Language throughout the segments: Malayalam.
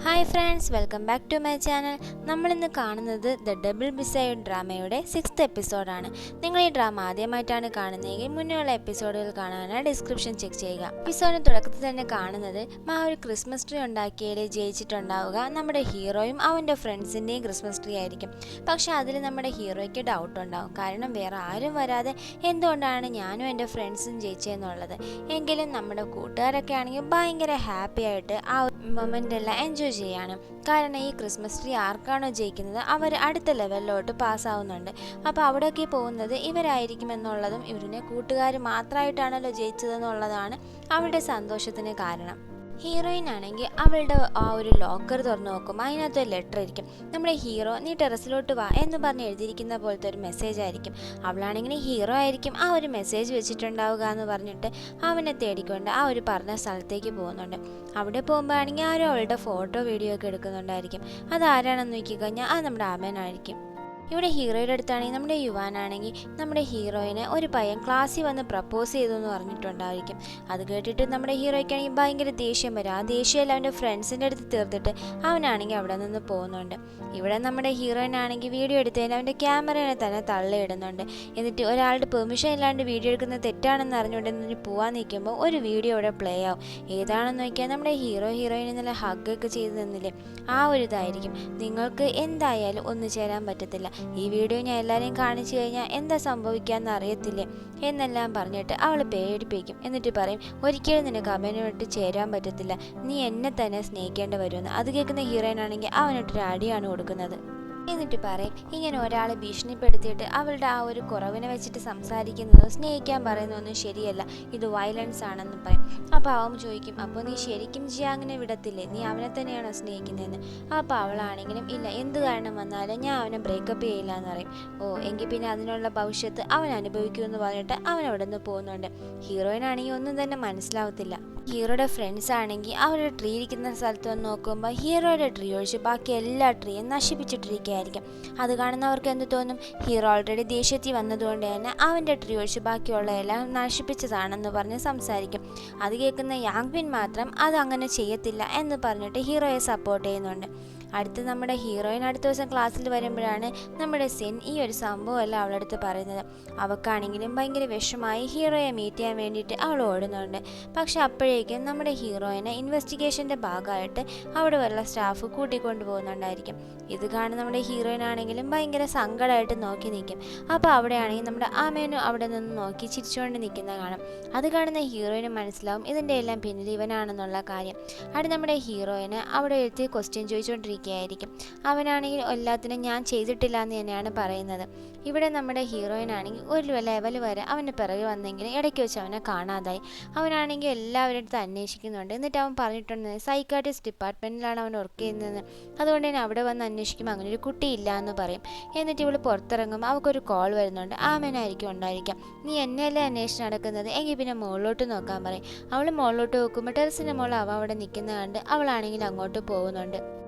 Hi friends, welcome back to my channel. നമ്മളിന്ന് കാണുന്നത് ദ ഡബിൾ ബിസൈഡ് ഡ്രാമയുടെ 6th എപ്പിസോഡാണ്. നിങ്ങൾ ഈ ഡ്രാമ ആദ്യമായിട്ടാണ് കാണുന്നതെങ്കിൽ മുന്നേയുള്ള എപ്പിസോഡുകൾ കാണാനായി ഡിസ്ക്രിപ്ഷൻ ചെക്ക് ചെയ്യുക. എപ്പിസോഡിന് തുടക്കത്തിൽ തന്നെ കാണുന്നത് ഒരു ക്രിസ്മസ് ട്രീ ഉണ്ടാക്കിയതിൽ ജയിച്ചിട്ടുണ്ടാവുക നമ്മുടെ ഹീറോയും അവൻ്റെ ഫ്രണ്ട്സിൻ്റെയും ക്രിസ്മസ് ട്രീ ആയിരിക്കും. പക്ഷെ അതിൽ നമ്മുടെ ഹീറോയ്ക്ക് ഡൗട്ട് ഉണ്ടാവും. കാരണം വേറെ ആരും വരാതെ എന്തുകൊണ്ടാണ് ഞാനും എൻ്റെ ഫ്രണ്ട്സും ജയിച്ചതെന്നുള്ളത്. എങ്കിലും നമ്മുടെ കൂട്ടുകാരൊക്കെ ആണെങ്കിൽ ഭയങ്കര ഹാപ്പി ആയിട്ട് ആ മൊമെൻ്റ് എല്ലാം എൻജോയ് ചെയ്യാണ്. കാരണം ഈ ക്രിസ്മസ് ട്രീ ആർക്കാണോ ജയിക്കുന്നത് അവർ അടുത്ത ലെവലിലോട്ട് പാസ്സാവുന്നുണ്ട്. അപ്പോൾ അവിടെയൊക്കെ പോകുന്നത് ഇവരായിരിക്കും എന്നുള്ളതും ഇവരുടെ കൂട്ടുകാർ മാത്രമായിട്ടാണല്ലോ ജയിച്ചതെന്നുള്ളതാണ് അവരുടെ സന്തോഷത്തിന് കാരണം. ഹീറോയിൻ ആണെങ്കിൽ അവളുടെ ആ ഒരു ലോക്കർ തുറന്ന് നോക്കുമ്പോൾ അതിനകത്ത് ഒരു ലെറ്റർ ആയിരിക്കും. നമ്മുടെ ഹീറോ നീ ടെറസിലോട്ട് വാ എന്ന് പറഞ്ഞ് എഴുതിയിരിക്കുന്ന പോലത്തെ ഒരു മെസ്സേജ് ആയിരിക്കും. അവളാണെങ്കിൽ ഹീറോ ആയിരിക്കും ആ ഒരു മെസ്സേജ് വെച്ചിട്ടുണ്ടാവുക എന്ന് പറഞ്ഞിട്ട് അവനെ തേടിക്കൊണ്ട് ആ ഒരു പറഞ്ഞ സ്ഥലത്തേക്ക് പോകുന്നുണ്ട്. അവിടെ പോകുമ്പോഴാണെങ്കിൽ ആരും അവളുടെ ഫോട്ടോ വീഡിയോ ഒക്കെ എടുക്കുന്നുണ്ടായിരിക്കും. അതാരാണെന്ന് നോക്കിക്കഴിഞ്ഞാൽ അത് നമ്മുടെ ആമേനായിരിക്കും. ഇവിടെ ഹീറോയുടെ അടുത്താണെങ്കിൽ നമ്മുടെ യുവാനാണെങ്കിൽ നമ്മുടെ ഹീറോയിനെ ഒരു പയ്യൻ ക്ലാസ്സിൽ വന്ന് പ്രപ്പോസ് ചെയ്തു എന്ന് പറഞ്ഞിട്ടുണ്ടായിരിക്കും. അത് കേട്ടിട്ട് നമ്മുടെ ഹീറോയ്ക്കാണെങ്കിൽ ഭയങ്കര ദേഷ്യം വരും. ആ ദേഷ്യമെല്ലാം അവൻ്റെ ഫ്രണ്ട്സിൻ്റെ അടുത്ത് തീർത്തിട്ട് അവനാണെങ്കിൽ അവിടെ നിന്ന് പോകുന്നുണ്ട്. ഇവിടെ നമ്മുടെ ഹീറോയിനാണെങ്കിൽ വീഡിയോ എടുത്തതിന് അവൻ്റെ ക്യാമറയെ തന്നെ തള്ളിയിടുന്നുണ്ട്. എന്നിട്ട് ഒരാളുടെ പെർമിഷൻ ഇല്ലാണ്ട് വീഡിയോ എടുക്കുന്നത് തെറ്റാണെന്ന് അറിഞ്ഞുകൊണ്ട് എന്നിട്ട് പോകാൻ നിൽക്കുമ്പോൾ ഒരു വീഡിയോ ഇവിടെ പ്ലേ ആവും. ഏതാണെന്ന് നോക്കിയാൽ നമ്മുടെ ഹീറോയിനെ നല്ല ഹഗ്ഗൊക്കെ ചെയ്ത് നിന്നില്ലേ, ആ ഒരു ഇതായിരിക്കും. നിങ്ങൾക്ക് എന്തായാലും ഒന്നു ചേരാൻ പറ്റത്തില്ല, ഈ വീഡിയോ ഞാൻ എല്ലാവരെയും കാണിച്ചു കഴിഞ്ഞാൽ എന്താ സംഭവിക്കാമെന്ന് അറിയത്തില്ലേ എന്നെല്ലാം പറഞ്ഞിട്ട് അവൾ പേടിപ്പിക്കും. എന്നിട്ട് പറയും ഒരിക്കലും നിനക്ക് അവനോട്ട് ചേരാൻ പറ്റത്തില്ല, നീ എന്നെ തന്നെ സ്നേഹിക്കേണ്ടി വരുമെന്ന്. അത് കേൾക്കുന്ന ഹീറോയിനാണെങ്കിൽ അവനോട്ടൊരു അടിയാണ് കൊടുക്കുന്നത്. എന്നിട്ട് പറയും ഇങ്ങനെ ഒരാളെ ഭീഷണിപ്പെടുത്തിയിട്ട് അവളുടെ ആ ഒരു കുറവിനെ വെച്ചിട്ട് സംസാരിക്കുന്നതോ സ്നേഹിക്കാൻ പറയുന്നതൊന്നും ശരിയല്ല, ഇത് വയലൻസ് ആണെന്ന് പറയും. അപ്പോൾ അവൻ ചോദിക്കും അപ്പോൾ നീ ശരിക്കും അങ്ങനെ വിടത്തില്ലേ, നീ അവനെ തന്നെയാണോ സ്നേഹിക്കുന്നതെന്ന്. അപ്പോൾ അവളാണെങ്കിലും ഇല്ല, എന്ത് കാരണം വന്നാലും ഞാൻ അവനെ ബ്രേക്കപ്പ് ചെയ്യില്ല എന്ന് പറയും. എങ്കിൽ പിന്നെ അതിനുള്ള ഭവിഷ്യത്ത് അവൻ അനുഭവിക്കുമെന്ന് പറഞ്ഞിട്ട് അവൻ അവിടെ നിന്ന് പോകുന്നുണ്ട്. ഹീറോയിനാണെങ്കിൽ ഒന്നും തന്നെ മനസ്സിലാവത്തില്ല. ഹീറോയുടെ ഫ്രണ്ട്സ് ആണെങ്കിൽ അവരുടെ ട്രീ ഇരിക്കുന്ന സ്ഥലത്ത് വന്ന് നോക്കുമ്പോൾ ഹീറോയുടെ ട്രീ ഒഴിച്ച് ബാക്കി എല്ലാ ട്രീയും നശിപ്പിച്ചിട്ടിരിക്കുകയായിരിക്കും. അത് കാണുന്നവർക്ക് എന്ത് തോന്നും, ഹീറോ ഓൾറെഡി ദേഷ്യത്തിൽ വന്നതുകൊണ്ട് തന്നെ അവൻ്റെ ട്രീ ഒഴിച്ച് ബാക്കിയുള്ള എല്ലാം നശിപ്പിച്ചതാണെന്ന് പറഞ്ഞ് സംസാരിക്കും. അത് കേൾക്കുന്ന യാങ്പിൻ മാത്രം അത് അങ്ങനെ ചെയ്യത്തില്ല എന്ന് പറഞ്ഞിട്ട് ഹീറോയെ സപ്പോർട്ട് ചെയ്യുന്നുണ്ട്. അടുത്ത് നമ്മുടെ ഹീറോയിൻ അടുത്ത ദിവസം ക്ലാസ്സിൽ വരുമ്പോഴാണ് നമ്മുടെ സെൻ ഈ ഒരു സംഭവമല്ല അവളടുത്ത് പറയുന്നത്. അവൾക്കാണെങ്കിലും ഭയങ്കര വിഷമായി ഹീറോയെ മീറ്റ് ചെയ്യാൻ വേണ്ടിയിട്ട് അവൾ ഓടുന്നുണ്ട്. പക്ഷെ അപ്പോഴേക്കും നമ്മുടെ ഹീറോയിനെ ഇൻവെസ്റ്റിഗേഷൻ്റെ ഭാഗമായിട്ട് അവിടെ വല്ല സ്റ്റാഫ് കൂട്ടിക്കൊണ്ടു പോകുന്നുണ്ടായിരിക്കും. ഇത് കാണുന്ന നമ്മുടെ ഹീറോയിനാണെങ്കിലും ഭയങ്കര സങ്കടമായിട്ട് നോക്കി നിൽക്കും. അപ്പോൾ അവിടെയാണെങ്കിൽ നമ്മുടെ ആമേനും അവിടെ നിന്ന് നോക്കി ചിരിച്ചുകൊണ്ട് നിൽക്കുന്ന കാണാം. അത് കാണുന്ന ഹീറോയിന് മനസ്സിലാവും ഇതിൻ്റെ എല്ലാം പിന്നിൽ ഇവനാണെന്നുള്ള കാര്യം. അവിടെ നമ്മുടെ ഹീറോയിന് അവിടെ എത്തി ക്വസ്റ്റ്യൻ ചോദിച്ചുകൊണ്ടിരിക്കുകയായിരിക്കും. അവനാണെങ്കിൽ എല്ലാത്തിനും ഞാൻ ചെയ്തിട്ടില്ല എന്ന് തന്നെയാണ് പറയുന്നത്. ഇവിടെ നമ്മുടെ ഹീറോയിനാണെങ്കിൽ ഒരു ലെവൽ വരെ അവൻ്റെ പിറകെ വന്നെങ്കിലും ഇടയ്ക്ക് വെച്ച് അവനെ കാണാതായി. അവനാണെങ്കിൽ എല്ലാവരുടെ അടുത്ത് അന്വേഷിക്കുന്നുണ്ട്. എന്നിട്ട് അവൻ പറഞ്ഞിട്ടുണ്ട് സൈക്കാട്രിസ്റ്റ് ഡിപ്പാർട്ട്മെൻറ്റിലാണ് അവൻ വർക്ക് ചെയ്യുന്നത്, അതുകൊണ്ട് തന്നെ അവിടെ വന്ന് അന്വേഷിക്കുമ്പോൾ അങ്ങനെ ഒരു കുട്ടിയില്ല എന്ന് പറയും. എന്നിട്ട് ഇവൾ പുറത്തിറങ്ങുമ്പോൾ അവൾക്കൊരു കോൾ വരുന്നുണ്ട്. ആമേനായിരിക്കും ഉണ്ടായിരിക്കാം. നീ എന്നെയല്ലേ അന്വേഷണം നടക്കുന്നത്, എങ്കിൽ പിന്നെ മുകളിലോട്ട് നോക്കാൻ പറയും. അവൾ മുകളിലോട്ട് നോക്കുമ്പോൾ ടെറസിൻ്റെ മുകളിൽ അവിടെ നിൽക്കുന്നത് കണ്ട് അവളാണെങ്കിൽ അങ്ങോട്ട് പോകുന്നുണ്ട്.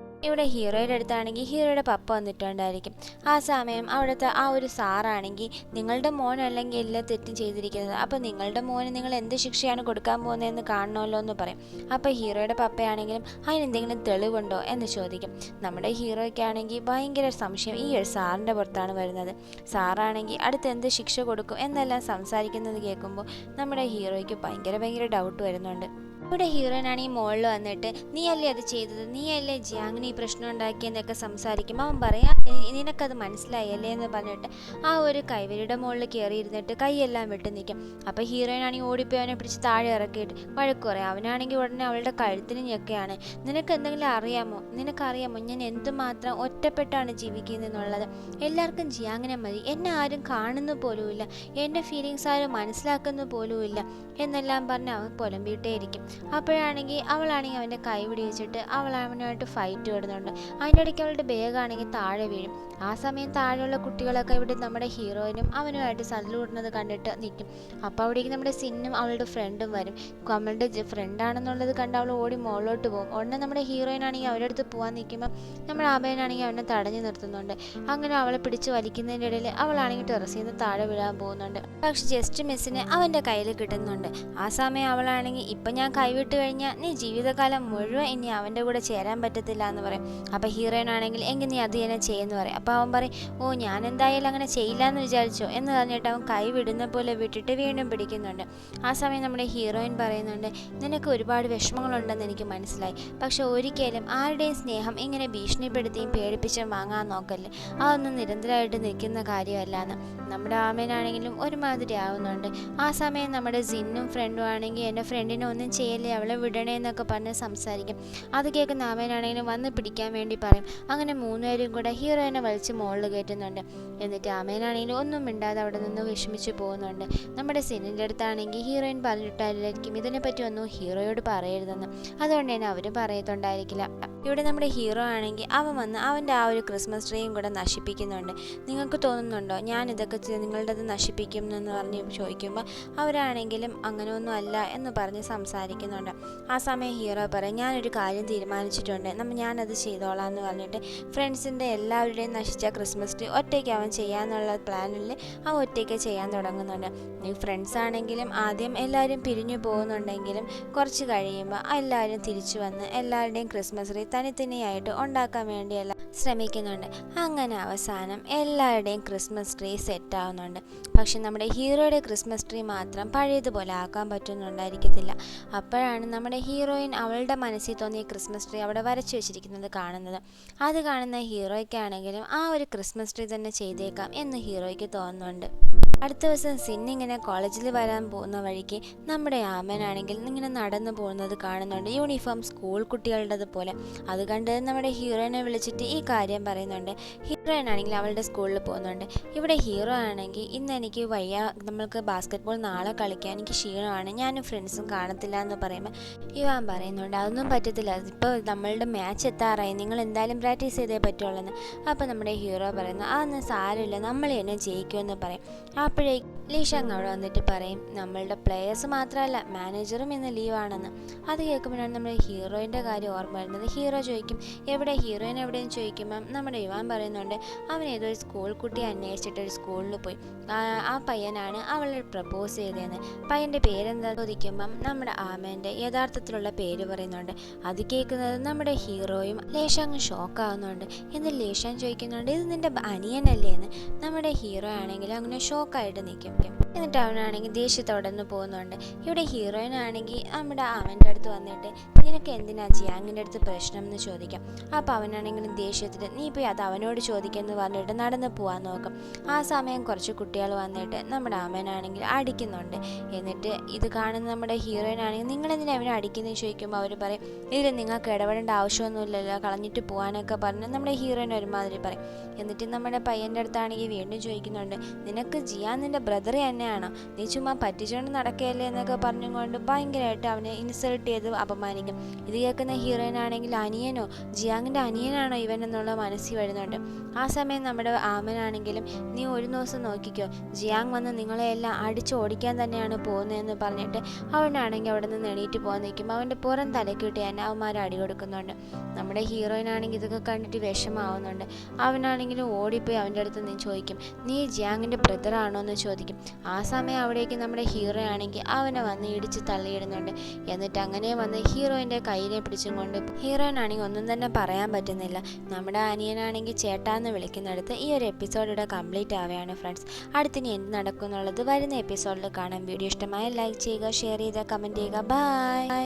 ഇവിടെ ഹീറോയുടെ അടുത്താണെങ്കിൽ ഹീറോയുടെ പപ്പ വന്നിട്ടുണ്ടായിരിക്കും. ആ സമയം അവിടുത്തെ ആ ഒരു സാറാണെങ്കിൽ നിങ്ങളുടെ മോൻ അല്ലെങ്കിൽ എല്ലാം തെറ്റും ചെയ്തിരിക്കുന്നത്, അപ്പോൾ നിങ്ങളുടെ മോന് നിങ്ങൾ എന്ത് ശിക്ഷയാണ് കൊടുക്കാൻ പോകുന്നതെന്ന് കാണണമല്ലോ എന്ന് പറയും. അപ്പോൾ ഹീറോയുടെ പപ്പയാണെങ്കിലും അതിനെന്തെങ്കിലും തെളിവുണ്ടോ എന്ന് ചോദിക്കും. നമ്മുടെ ഹീറോയ്ക്കാണെങ്കിൽ ഭയങ്കര സംശയം ഈ ഒരു സാറിൻ്റെ പുറത്താണ് വരുന്നത്. സാറാണെങ്കിൽ അടുത്ത് എന്ത് ശിക്ഷ കൊടുക്കും എന്നെല്ലാം സംസാരിക്കുന്നത് കേൾക്കുമ്പോൾ നമ്മുടെ ഹീറോയ്ക്ക് ഭയങ്കര ഡൗട്ട് വരുന്നുണ്ട്. ഇവിടെ ഹീറോയിനാണെങ്കിൽ മുകളിൽ വന്നിട്ട് നീ അല്ലേ അത് ചെയ്തത്, നീ അല്ലേ ജിയാങ്ങിന് ഈ പ്രശ്നം ഉണ്ടാക്കിയെന്നൊക്കെ സംസാരിക്കുമ്പോൾ അവൻ പറയാം നിനക്കത് മനസ്സിലായല്ലേ എന്ന് പറഞ്ഞിട്ട് ആ ഒരു കൈവരിയുടെ മുകളിൽ കയറി ഇരുന്നിട്ട് കൈയെല്ലാം വിട്ട് നിൽക്കും. അപ്പോൾ ഹീറോയിനാണെങ്കിൽ ഓടിപ്പോയി അവനെ പിടിച്ച് താഴെ ഇറക്കിയിട്ട് വഴക്ക് പറയും. അവനാണെങ്കിൽ ഉടനെ അവളുടെ കഴുത്തിന് ഞെക്കുകയാണ്. നിനക്ക് എന്തെങ്കിലും നിനക്കറിയാമോ ഞാൻ എന്തുമാത്രം ഒറ്റപ്പെട്ടാണ് ജീവിക്കുന്നതെന്നുള്ളത്. എല്ലാവർക്കും ജിയാങ്ങിനെ മതി, എന്നെ ആരും കാണുന്നു പോലുമില്ല, എൻ്റെ ഫീലിങ്സ് ആരും മനസ്സിലാക്കുന്നു പോലുമില്ല എന്നെല്ലാം പറഞ്ഞ് അവൻ പുലമ്പിയിട്ടേ ഇരിക്കും. അപ്പോഴാണെങ്കിൽ അവളാണെങ്കിൽ അവൻ്റെ കൈ പിടിച്ചിട്ട് അവൾ അവനുമായിട്ട് ഫൈറ്റ് വിടുന്നുണ്ട്. അതിൻ്റെ ഇടയ്ക്ക് അവളുടെ ബാഗാണെങ്കിൽ താഴെ വീഴും. ആ സമയം താഴെയുള്ള കുട്ടികളൊക്കെ ഇവിടെ നമ്മുടെ ഹീറോയിനും അവനുമായിട്ട് സല്ലുകൂടുന്നത് കണ്ടിട്ട് നിൽക്കും. അപ്പോൾ അവിടേക്ക് നമ്മുടെ സിന്നും അവളുടെ ഫ്രണ്ടും വരും. അവളുടെ ഫ്രണ്ടാണെന്നുള്ളത് കണ്ട് അവൾ ഓടി മുകളിലോട്ട് പോകും. ഉടനെ നമ്മുടെ ഹീറോയിനാണെങ്കിൽ അവരുടെ അടുത്ത് പോകാൻ നിൽക്കുമ്പോൾ നമ്മുടെ ആബേനാണെങ്കിൽ അവനെ തടഞ്ഞു നിർത്തുന്നുണ്ട്. അങ്ങനെ അവളെ പിടിച്ച് വലിക്കുന്നതിൻ്റെ ഇടയിൽ അവളാണെങ്കിൽ ടെറസിൽ നിന്ന് താഴെ വീഴാൻ പോകുന്നുണ്ട്. പക്ഷെ ജസ്റ്റ് മിസ്സിന് അവൻ്റെ കയ്യിൽ കിട്ടുന്നുണ്ട്. ആ സമയം അവളാണെങ്കിൽ ഇപ്പം ഞാൻ കൈ കൈവിട്ട് കഴിഞ്ഞാൽ നീ ജീവിതകാലം മുഴുവൻ ഇനി അവൻ്റെ കൂടെ ചേരാൻ പറ്റത്തില്ല എന്ന് പറയും. അപ്പോൾ ഹീറോയിൻ ആണെങ്കിൽ എങ്കിൽ നീ അത് തന്നെ ചെയ്യുമെന്ന് പറയും. അപ്പോൾ അവൻ പറയും, ഓ ഞാൻ എന്തായാലും അങ്ങനെ ചെയ്യില്ല എന്ന് വിചാരിച്ചോ എന്ന് പറഞ്ഞിട്ട് അവൻ കൈ വിടുന്ന പോലെ വിട്ടിട്ട് വീണ്ടും പിടിക്കുന്നുണ്ട്. ആ സമയം നമ്മുടെ ഹീറോയിൻ പറയുന്നുണ്ട്, നിനക്ക് ഒരുപാട് വിഷമങ്ങളുണ്ടെന്ന് എനിക്ക് മനസ്സിലായി, പക്ഷെ ഒരിക്കലും ആരുടെയും സ്നേഹം ഇങ്ങനെ ഭീഷണിപ്പെടുത്തിയും പേടിപ്പിച്ചും വാങ്ങാൻ നോക്കല്ലേ, അതൊന്നും നിരന്തരമായിട്ട് നിൽക്കുന്ന കാര്യമല്ലാന്ന്. നമ്മുടെ ആമേനാണെങ്കിലും ഒരുമാതിരി ആവുന്നുണ്ട്. ആ സമയം നമ്മുടെ ജിന്നും ഫ്രണ്ടും ആണെങ്കിൽ എൻ്റെ ഫ്രണ്ടിനെ ഒന്നും ചെയ്യല്ലേ, അവളെ വിടണേ എന്നൊക്കെ പറഞ്ഞ് സംസാരിക്കും. അത് കേൾക്കുന്ന ആമേനാണെങ്കിലും വന്ന് പിടിക്കാൻ വേണ്ടി പറയും. അങ്ങനെ മൂന്നുപേരും കൂടെ ഹീറോയിനെ വലിച്ച് മുകളിൽ കയറ്റുന്നുണ്ട്. എന്നിട്ട് ആമേനാണെങ്കിലും ഒന്നും മിണ്ടാതെ അവിടെ നിന്ന് വിഷമിച്ച് പോകുന്നുണ്ട്. നമ്മുടെ സിന്നിൻ്റെ അടുത്താണെങ്കിൽ ഹീറോയിൻ പറഞ്ഞിട്ടായിരിക്കും ഇതിനെപ്പറ്റി ഒന്നും ഹീറോയോട് പറയരുതെന്ന്, അതുകൊണ്ട് തന്നെ അവർ പറയത്തുണ്ടായിരിക്കില്ല. ഇവിടെ നമ്മുടെ ഹീറോ ആണെങ്കിൽ അവൻ വന്ന് അവൻ്റെ ആ ഒരു ക്രിസ്മസ് ട്രീയും കൂടെ നശിപ്പിക്കുന്നുണ്ട്. നിങ്ങൾക്ക് തോന്നുന്നുണ്ടോ ഞാൻ ഇതൊക്കെ നിങ്ങളുടേത് നശിപ്പിക്കും എന്ന് പറഞ്ഞ് ചോദിക്കുമ്പോൾ അവരാണെങ്കിലും അങ്ങനെയൊന്നും അല്ല എന്ന് പറഞ്ഞ് സംസാരിക്കുന്നുണ്ട്. ആ സമയം ഹീറോ പറയും, ഞാനൊരു കാര്യം തീരുമാനിച്ചിട്ടുണ്ട്, ഞാനത് ചെയ്തോളാം എന്ന് പറഞ്ഞിട്ട് ഫ്രണ്ട്സിൻ്റെ എല്ലാവരുടെയും നശിച്ച ക്രിസ്മസ് ട്രീ ഒറ്റയ്ക്ക് അവൻ ചെയ്യാന്നുള്ള പ്ലാനിൽ അവൻ ഒറ്റയ്ക്ക് ചെയ്യാൻ തുടങ്ങുന്നുണ്ട്. ഈ ഫ്രണ്ട്സ് ആണെങ്കിലും ആദ്യം എല്ലാവരും പിരിഞ്ഞു പോകുന്നുണ്ടെങ്കിലും കുറച്ച് കഴിയുമ്പോൾ എല്ലാവരും തിരിച്ചു വന്ന് എല്ലാവരുടെയും ക്രിസ്മസ് ട്രീ തനിത്തനിയായിട്ട് ഉണ്ടാക്കാൻ വേണ്ടിയെല്ലാം ശ്രമിക്കുന്നുണ്ട്. അങ്ങനെ അവസാനം എല്ലാവരുടെയും ക്രിസ്മസ് ട്രീ സെറ്റ് ആവുന്നുണ്ട്. പക്ഷെ നമ്മുടെ ഹീറോയുടെ ക്രിസ്മസ് ട്രീ മാത്രം പഴയതുപോലെ ആക്കാൻ പറ്റുന്നുണ്ടായിരിക്കത്തില്ല. അപ്പോഴാണ് നമ്മുടെ ഹീറോയിൻ അവളുടെ മനസ്സിൽ തോന്നിയ ക്രിസ്മസ് ട്രീ അവിടെ വരച്ചു വെച്ചിരിക്കുന്നത് കാണുന്നത്. അത് കാണുന്ന ഹീറോയ്ക്കാണെങ്കിലും ആ ഒരു ക്രിസ്മസ് ട്രീ തന്നെ ചെയ്തേക്കാം എന്ന് ഹീറോയ്ക്ക് തോന്നുന്നുണ്ട്. അടുത്ത ദിവസം സിന്നിങ്ങനെ കോളേജിൽ വരാൻ പോകുന്ന വഴിക്ക് നമ്മുടെ ആമനാണെങ്കിൽ ഇങ്ങനെ നടന്നു പോകുന്നത് കാണുന്നുണ്ട്, യൂണിഫോം സ്കൂൾ കുട്ടികളുടേത് പോലെ. അത് കണ്ട് നമ്മുടെ ഹീറോയിനെ വിളിച്ചിട്ട് ഈ കാര്യം പറയുന്നുണ്ട്. ഹീറോയിൻ ആണെങ്കിൽ അവളുടെ സ്കൂളിൽ പോകുന്നുണ്ട്. ഇവിടെ ഹീറോ ആണെങ്കിൽ ഇന്ന് എനിക്ക് വയ്യ, നമ്മൾക്ക് ബാസ്കറ്റ് ബോൾ നാളെ കളിക്കാൻ, എനിക്ക് ക്ഷീണമാണ്, ഞാനും ഫ്രണ്ട്സും കാണത്തില്ല എന്ന് പറയുമ്പോൾ ഇവാൻ പറയുന്നുണ്ട്, അതൊന്നും പറ്റത്തില്ല, ഇപ്പോൾ നമ്മളുടെ മാച്ച് എത്താറായി, നിങ്ങൾ എന്തായാലും പ്രാക്ടീസ് ചെയ്തേ പറ്റുള്ളൂ. അപ്പോൾ നമ്മുടെ ഹീറോ പറയുന്നു, അതൊന്നും സാരമില്ല, നമ്മൾ തന്നെ ജയിക്കുമെന്ന് പറയും. അപ്പോഴേക്കും ലീഷാങ് അവിടെ വന്നിട്ട് പറയും, നമ്മളുടെ പ്ലെയേഴ്സ് മാത്രമല്ല മാനേജറും ഇന്ന് ലീവാണെന്ന്. അത് കേൾക്കുമ്പോഴാണ് നമ്മുടെ ഹീറോയിൻ്റെ കാര്യം ഓർമ്മ വരുന്നത്. ഹീറോ ചോദിക്കും, എവിടെ ഹീറോയിൻ എവിടെയെന്ന് ചോദിക്കുമ്പം നമ്മുടെ ഇവാൻ പറയുന്നുണ്ട്, അവൻ ഏതൊരു സ്കൂൾ കുട്ടിയെ അന്വേഷിച്ചിട്ട് ഒരു സ്കൂളിൽ പോയി, ആ പയ്യനാണ് അവളെ പ്രപ്പോസ് ചെയ്തതെന്ന്. പയ്യൻ്റെ പേരെന്താ ചോദിക്കുമ്പം നമ്മുടെ ആമേൻ്റെ യഥാർത്ഥത്തിലുള്ള പേര് പറയുന്നുണ്ട്. അത് കേൾക്കുന്നത് നമ്മുടെ ഹീറോയും ലേഷാങ് ഷോക്കാവുന്നുണ്ട്. എന്നിട്ട് ലേഷാങ് ചോദിക്കുന്നുണ്ട്, ഇത് നിൻ്റെ അനിയനല്ലേ എന്ന്. നമ്മുടെ ഹീറോ ആണെങ്കിൽ അങ്ങനെ ഷോക്കായിട്ട് നിൽക്കും. എന്നിട്ട് അവനാണെങ്കിൽ ദേഷ്യത്തോടെ നിന്ന് പോകുന്നുണ്ട്. ഇവിടെ ഹീറോയിനാണെങ്കിൽ നമ്മുടെ അവൻ്റെ അടുത്ത് വന്നിട്ട്, നിനക്ക് എന്തിനാ ജിയാങ്ങിൻ്റെ അടുത്ത് പ്രശ്നം എന്ന് ചോദിക്കാം. അപ്പോൾ അവനാണെങ്കിലും ദേഷ്യത്തിൽ നീ പോയി അത് അവനോട് ചോദിക്കുമെന്ന് പറഞ്ഞിട്ട് നടന്ന് പോകാൻ നോക്കും. ആ സമയം കുറച്ച് കുട്ടികൾ വന്നിട്ട് നമ്മുടെ അമ്മനാണെങ്കിൽ അടിക്കുന്നുണ്ട്. എന്നിട്ട് ഇത് കാണുന്ന നമ്മുടെ ഹീറോയിനാണെങ്കിൽ നിങ്ങളെന്തിനാ അവനെ അടിക്കുന്നതെന്ന് ചോദിക്കുമ്പോൾ അവർ പറയും, ഇതിൽ നിങ്ങൾക്ക് ഇടപെടേണ്ട ആവശ്യമൊന്നുമില്ലല്ലോ, കളഞ്ഞിട്ട് പോകാനൊക്കെ പറഞ്ഞ് നമ്മുടെ ഹീറോയിൻ ഒരുമാതിരി പറയും. എന്നിട്ട് നമ്മുടെ പയ്യൻ്റെ അടുത്താണെങ്കിൽ വീണ്ടും ചോദിക്കുന്നുണ്ട്, നിനക്ക് ജിയാൻ നിൻ്റെ ബ്രദർ തന്നെയാണോ, നീ ചുമ്മാ പറ്റിച്ചുകൊണ്ട് നടക്കുകയല്ലേ എന്നൊക്കെ പറഞ്ഞുകൊണ്ട് ഭയങ്കരമായിട്ട് അവനെ ഇൻസൾട്ട് ചെയ്ത് അപമാനിക്കും. ഇത് കേൾക്കുന്ന ഹീറോയിനാണെങ്കിൽ അനിയനോ, ജിയാങ്ങിൻ്റെ അനിയനാണോ ഇവൻ എന്നുള്ള മനസ്സിൽ വരുന്നുണ്ട്. ആ സമയം നമ്മുടെ ആമനാണെങ്കിലും നീ ഒരു ദിവസം നോക്കിക്കോ, ജിയാങ് വന്ന് നിങ്ങളെല്ലാം അടിച്ച് ഓടിക്കാൻ തന്നെയാണ് പോകുന്നതെന്ന് പറഞ്ഞിട്ട് അവനാണെങ്കിൽ അവിടെ നിന്ന് എണീറ്റ് പോകാൻ നിൽക്കുമ്പോൾ അവൻ്റെ പുറം തലക്കിട്ട് തന്നെ അവന്മാർ അടി കൊടുക്കുന്നുണ്ട്. നമ്മുടെ ഹീറോയിനാണെങ്കിൽ ഇതൊക്കെ കണ്ടിട്ട് വിഷമാവുന്നുണ്ട്. അവനാണെങ്കിലും ഓടിപ്പോയി അവൻ്റെ അടുത്ത് നിന്ന് ചോദിക്കും, നീ ജിയാങ്ങിൻ്റെ ബ്രദറാണോ എന്ന് ചോദിക്കും. ആ സമയം അവിടേക്ക് നമ്മുടെ ഹീറോ ആണെങ്കിൽ അവനെ വന്ന് ഇടിച്ച് തള്ളിയിടുന്നുണ്ട്. എന്നിട്ട് അങ്ങനെ വന്ന് ഹീറോയിൻ്റെ കയ്യിലെ പിടിച്ചും കൊണ്ട് ഹീറോയിനാണെങ്കിൽ ഒന്നും തന്നെ പറയാൻ പറ്റുന്നില്ല. നമ്മുടെ അനിയനാണെങ്കിൽ ചേട്ടാന്ന് വിളിക്കുന്നിടത്ത് ഈ ഒരു എപ്പിസോഡ് ഇവിടെ കംപ്ലീറ്റ് ആവുകയാണ് ഫ്രണ്ട്സ്. അടുത്തിനി എന്ത് നടക്കും എന്നുള്ളത് വരുന്ന എപ്പിസോഡിൽ കാണാം. വീഡിയോ ഇഷ്ടമായ ലൈക്ക് ചെയ്യുക, ഷെയർ ചെയ്യുക, കമൻറ്റ് ചെയ്യുക. ബൈ.